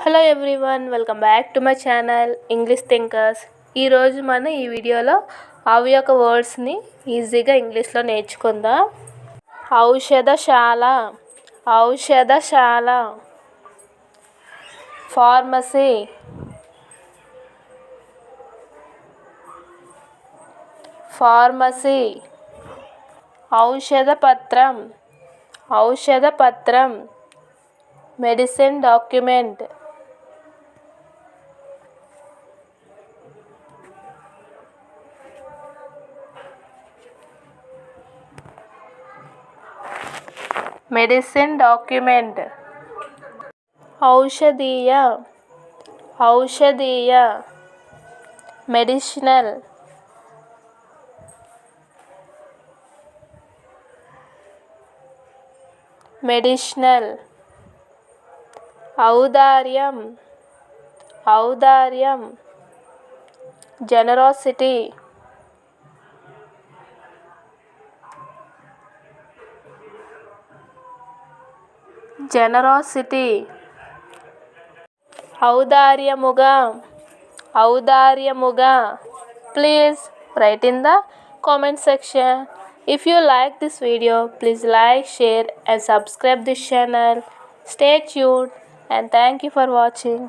Hello everyone, welcome back to my channel English thinkers. ఈరోజు మనం ఈ వీడియోలో అవి యొక్క వర్డ్స్ని ఈజీగా ఇంగ్లీష్లో నేర్చుకుందాం. ఔషధశాల, ఔషధశాల. Pharmacy, pharmacy. ఔషధపత్రం, ఔషధపత్రం. Medicine document, medicine document. ఔషధీయ, ఔషధీయ. Medicinal, medicinal. ఔదార్యం, ఔదార్యం. Generosity, generosity. ఔదార్యముగా, ఔదార్యముగా. Please write in the comment section. If you like this video, please like, share and subscribe this channel. Stay tuned and thank you for watching.